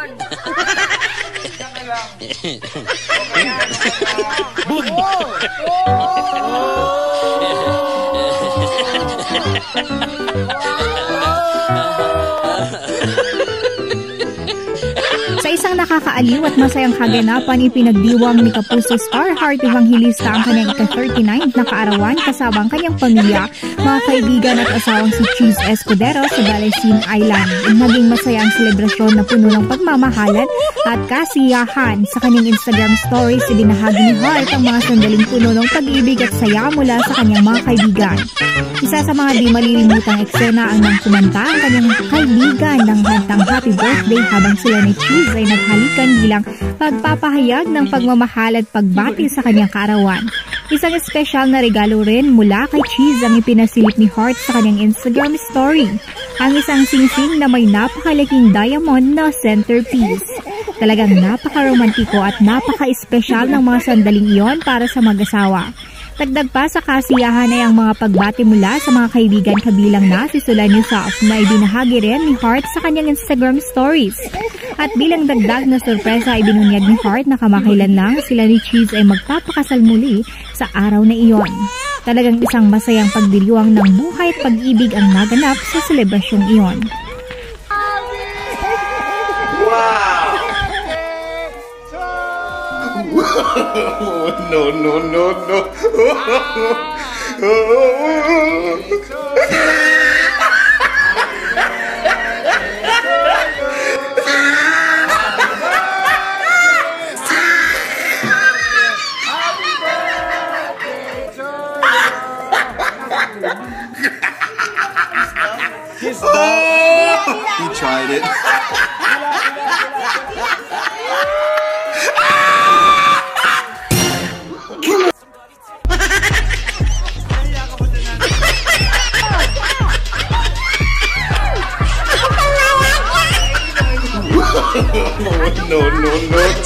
yan. Diyan ka lang. Boom! Sa isang nakakaaliw at masayang kaganapan, ipinagdiwang ni Kapuso Star Heart Evangelista ang kanyang ika-39 na kaarawan kasama ang kanyang pamilya, mga kaibigan at asawang si Cheese Escudero sa Balesin Island. Naging masaya ang selebrasyon na puno ng pagmamahalan at kasiyahan. Sa kanyang Instagram stories, ibinahagi ni Heart ang mga sandaling puno ng pag-ibig at saya mula sa kanyang mga kaibigan. Isa sa mga di malilimutang eksena ang nang kumanta ang kanyang kaibigan ng kantang Happy Birthday habang sila ni Cheese ay naghalikan bilang pagpapahayag ng pagmamahal at pagbati sa kanyang kaarawan. Isang espesyal na regalo rin mula kay Cheese ang ipinasilip ni Heart sa kanyang Instagram story. Ang isang singsing na may napakalaking diamond na centerpiece. Talagang napaka-romantiko at napaka-espesyal ng mga sandaling iyon para sa mag-asawa. Dagdag pa sa kasiyahan ay ang mga pagbati mula sa mga kaibigan kabilang na si Solan Yusuf na ibinahagi rin ni Heart sa kanyang Instagram stories. At bilang dagdag na sorpresa ay binunyag ni Heart na kamakailan lang sila ni Cheese ay magpapakasal muli sa araw na iyon. Talagang isang masayang pagdiriwang ng buhay at pag-ibig ang naganap sa selebrasyong iyon. Wow! No, no, no, no. He tried it. No, no, no, no.